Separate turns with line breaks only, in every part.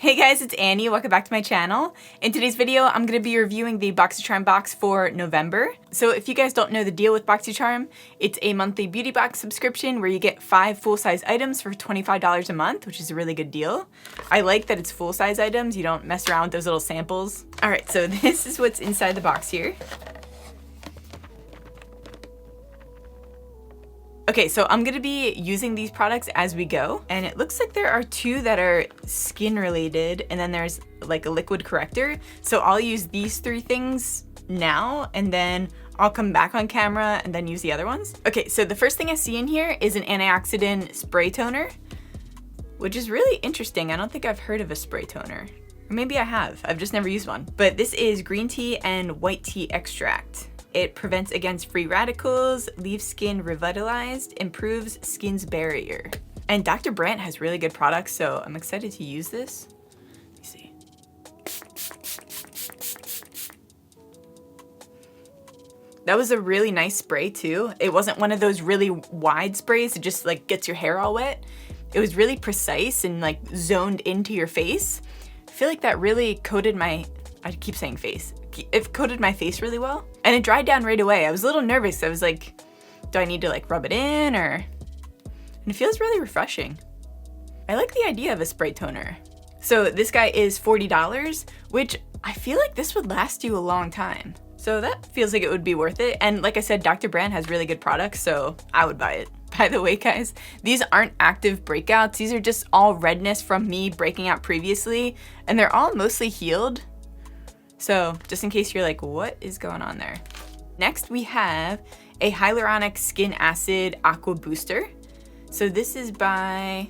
Hey guys, it's Annie. Welcome back to my channel. In today's video, I'm going to be reviewing the Boxycharm box for November. So if you guys don't know the deal with Boxycharm, it's a monthly beauty box subscription where you get 5 full-size items for $25 a month, which is a really good deal. I like that it's full-size items. You don't mess around with those little samples. All right, so this is what's inside the box here. Okay, so I'm gonna be using these products as we go, and it looks like there are 2 that are skin related, and then there's like a liquid corrector. So I'll use these 3 things now, and then I'll come back on camera and then use the other ones. Okay, so the first thing I see in here is an antioxidant spray toner, which is really interesting. I don't think I've heard of a spray toner. Or maybe I have, I've just never used one. But this is green tea and white tea extract. It prevents against free radicals, leaves skin revitalized, improves skin's barrier. And Dr. Brandt has really good products, so I'm excited to use this. Let me see. That was a really nice spray too. It wasn't one of those really wide sprays that just like gets your hair all wet. It was really precise and like zoned into your face. I feel like that really coated my, I keep saying face. It coated my face really well, and it dried down right away. I was a little nervous. I was like, do I need to like rub it in or? And it feels really refreshing. I like the idea of a spray toner. So this guy is $40, which I feel like this would last you a long time. So that feels like it would be worth it. And like I said, Dr. Brandt has really good products, so I would buy it. By the way, guys, these aren't active breakouts. These are just all redness from me breaking out previously, and they're all mostly healed. So just in case you're like, what is going on there? Next, we have a Hyaluronic Skin Acid Aqua Booster. So this is by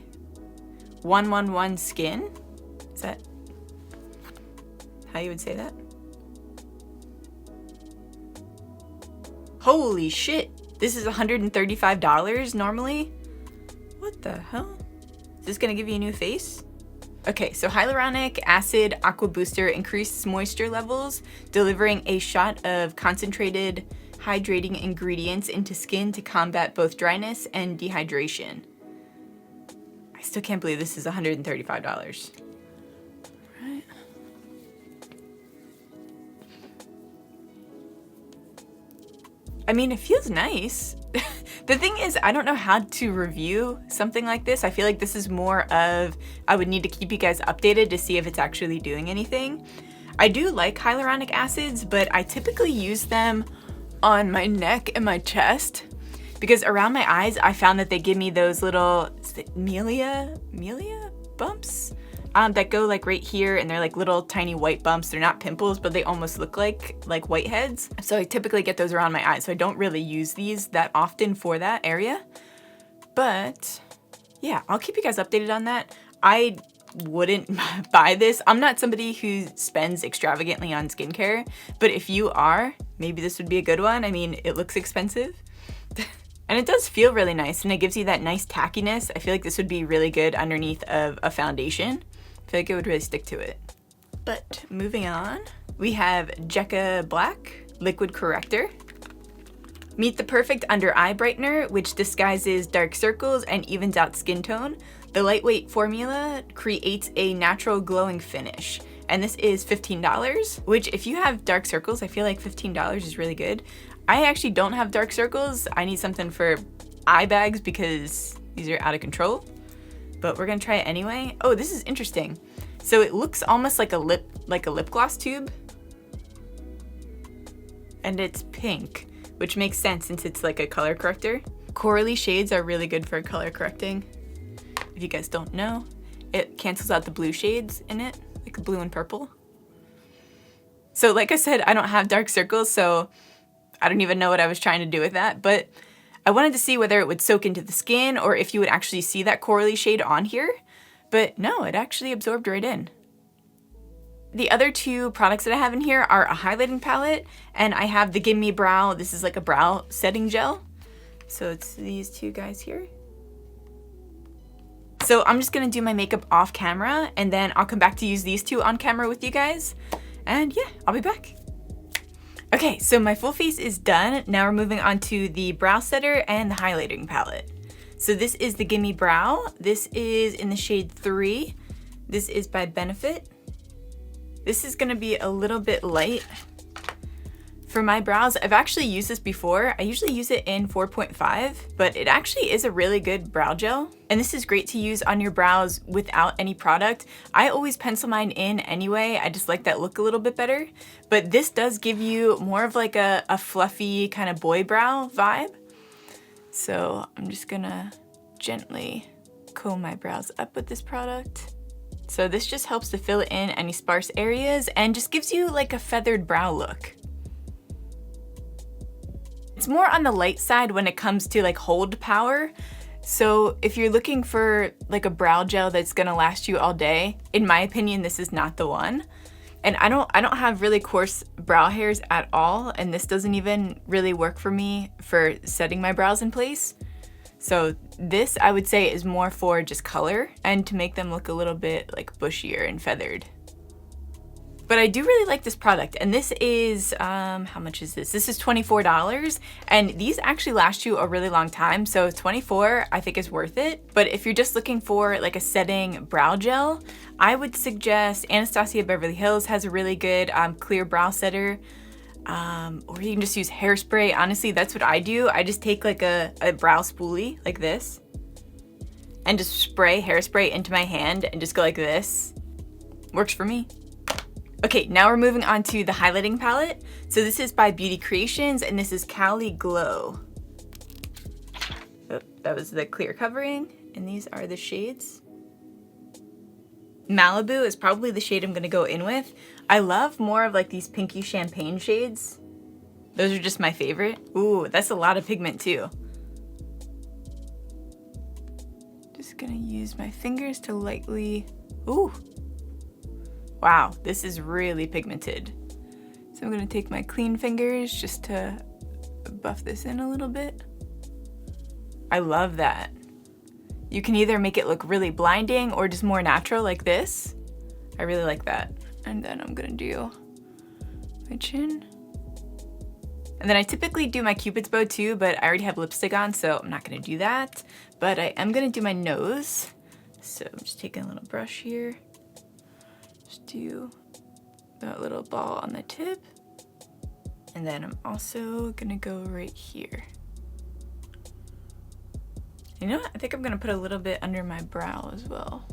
111 Skin. Is that how you would say that? Holy shit. This is $135 normally. What the hell? Is this gonna give you a new face? Okay, so Hyaluronic Acid Aqua Booster increases moisture levels, delivering a shot of concentrated hydrating ingredients into skin to combat both dryness and dehydration. I still can't believe this is $135. Right. I mean, it feels nice. The thing is, I don't know how to review something like this. I feel like this is more of, I would need to keep you guys updated to see if it's actually doing anything. I do like hyaluronic acids, but I typically use them on my neck and my chest because around my eyes, I found that they give me those little, is it melia bumps? That go like right here, and they're like little tiny white bumps. They're not pimples, but they almost look like whiteheads. So I typically get those around my eyes. So I don't really use these that often for that area. But yeah, I'll keep you guys updated on that. I wouldn't buy this. I'm not somebody who spends extravagantly on skincare, but if you are, maybe this would be a good one. I mean, it looks expensive. And it does feel really nice, and it gives you that nice tackiness. I feel like this would be really good underneath of a foundation. I feel like it would really stick to it. But moving on, we have Jeka Black Liquid Corrector. Meet the perfect under eye brightener, which disguises dark circles and evens out skin tone. The lightweight formula creates a natural glowing finish. And this is $15, which if you have dark circles, I feel like $15 is really good. I actually don't have dark circles. I need something for eye bags because these are out of control. But we're gonna try it anyway. Oh, this is interesting. So it looks almost like a lip gloss tube. And it's pink, which makes sense since it's like a color corrector. Corally shades are really good for color correcting. If you guys don't know, it cancels out the blue shades in it, like the blue and purple. So like I said, I don't have dark circles, so I don't even know what I was trying to do with that, but I wanted to see whether it would soak into the skin or if you would actually see that corally shade on here, but no, it actually absorbed right in. The other 2 products that I have in here are a highlighting palette, and I have the GimMe Brow. This is like a brow setting gel. So it's these 2 guys here. So I'm just gonna do my makeup off camera, and then I'll come back to use these 2 on camera with you guys. And yeah, I'll be back. Okay, so my full face is done. Now we're moving on to the brow setter and the highlighting palette. So this is the GimMe Brow. This is in the shade 3. This is by Benefit. This is gonna be a little bit light for my brows. I've actually used this before. I usually use it in 4.5, but it actually is a really good brow gel. And this is great to use on your brows without any product. I always pencil mine in anyway. I just like that look a little bit better. But this does give you more of like a fluffy kind of boy brow vibe. So I'm just gonna gently comb my brows up with this product. So this just helps to fill in any sparse areas and just gives you like a feathered brow look. It's more on the light side when it comes to like hold power. So if you're looking for like a brow gel that's gonna last you all day, in my opinion, this is not the one. And I don't have really coarse brow hairs at all, and this doesn't even really work for me for setting my brows in place. So this, I would say, is more for just color and to make them look a little bit like bushier and feathered. But I do really like this product, and this is, how much is this? This is $24, and these actually last you a really long time, so $24 I think is worth it. But if you're just looking for like a setting brow gel, I would suggest Anastasia Beverly Hills has a really good clear brow setter, or you can just use hairspray. Honestly, that's what I do. I just take like a brow spoolie like this, and just spray hairspray into my hand and just go like this. Works for me. Okay, now we're moving on to the highlighting palette. So this is by Beauty Creations, and this is Cali Glow. Oh, that was the clear covering, and these are the shades. Malibu is probably the shade I'm gonna go in with. I love more of like these pinky champagne shades. Those are just my favorite. Ooh, that's a lot of pigment too. Just gonna use my fingers to lightly, ooh. Wow, this is really pigmented. So I'm gonna take my clean fingers just to buff this in a little bit. I love that. You can either make it look really blinding or just more natural like this. I really like that. And then I'm gonna do my chin. And then I typically do my Cupid's bow too, but I already have lipstick on, so I'm not gonna do that. But I am gonna do my nose. So I'm just taking a little brush here. Just do that little ball on the tip. And then I'm also gonna go right here. You know what? I think I'm gonna put a little bit under my brow as well.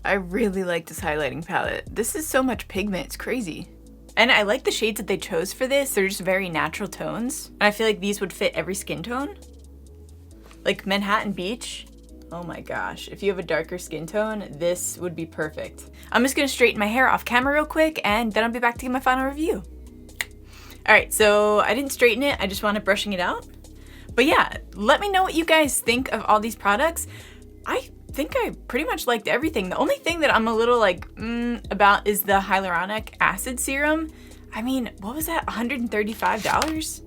I really like this highlighting palette. This is so much pigment, it's crazy. And I like the shades that they chose for this. They're just very natural tones. And I feel like these would fit every skin tone. Like Manhattan Beach. Oh my gosh, if you have a darker skin tone, this would be perfect. I'm just gonna straighten my hair off camera real quick, and then I'll be back to give my final review. All right, so I didn't straighten it, I just wanted brushing it out. But yeah, let me know what you guys think of all these products. I think I pretty much liked everything. The only thing that I'm a little like, about is the hyaluronic acid serum. I mean, what was that, $135?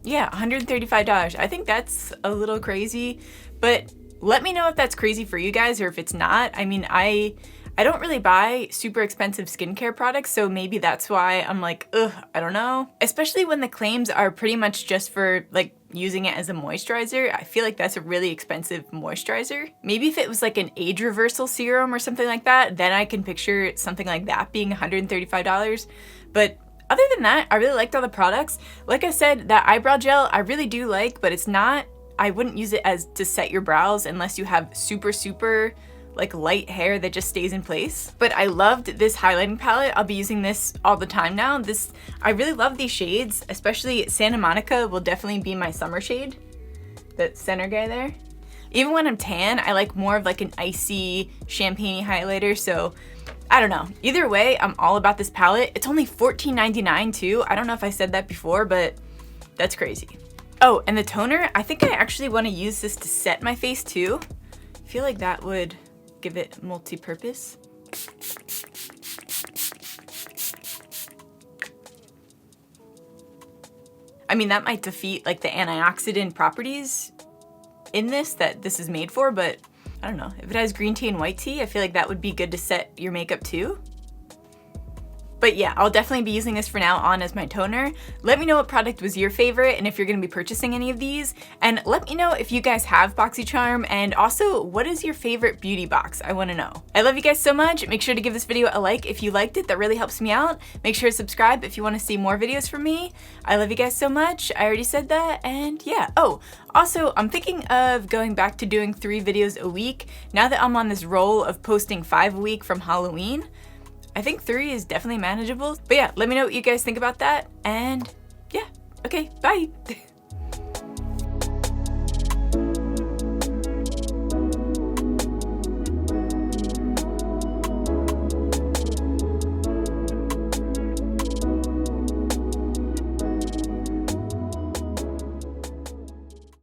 Yeah, $135. I think that's a little crazy, but let me know if that's crazy for you guys or if it's not. I mean, I don't really buy super expensive skincare products, so maybe that's why I'm like, ugh, I don't know. Especially when the claims are pretty much just for like using it as a moisturizer. I feel like that's a really expensive moisturizer. Maybe if it was like an age reversal serum or something like that, then I can picture something like that being $135. But other than that, I really liked all the products. Like I said, that eyebrow gel, I really do like, but it's not, I wouldn't use it as to set your brows unless you have super like light hair that just stays in place. But I loved this highlighting palette. I'll be using this all the time now. I really love these shades, especially Santa Monica will definitely be my summer shade. That center guy there. Even when I'm tan, I like more of like an icy champagne highlighter, so I don't know. Either way, I'm all about this palette. It's only $14.99 too. I don't know if I said that before, but that's crazy. Oh, and the toner, I think I actually want to use this to set my face too. I feel like that would give it multi-purpose. I mean, that might defeat like the antioxidant properties in this that this is made for, but I don't know. If it has green tea and white tea, I feel like that would be good to set your makeup too. But yeah, I'll definitely be using this for now on as my toner. Let me know what product was your favorite and if you're gonna be purchasing any of these. And let me know if you guys have Boxycharm, and also what is your favorite beauty box? I wanna know. I love you guys so much. Make sure to give this video a like if you liked it. That really helps me out. Make sure to subscribe if you wanna see more videos from me. I love you guys so much. I already said that, and yeah. Oh, also, I'm thinking of going back to doing 3 videos a week. Now that I'm on this roll of posting 5 a week from Halloween, I think 3 is definitely manageable. But yeah, let me know what you guys think about that. And yeah, okay, bye.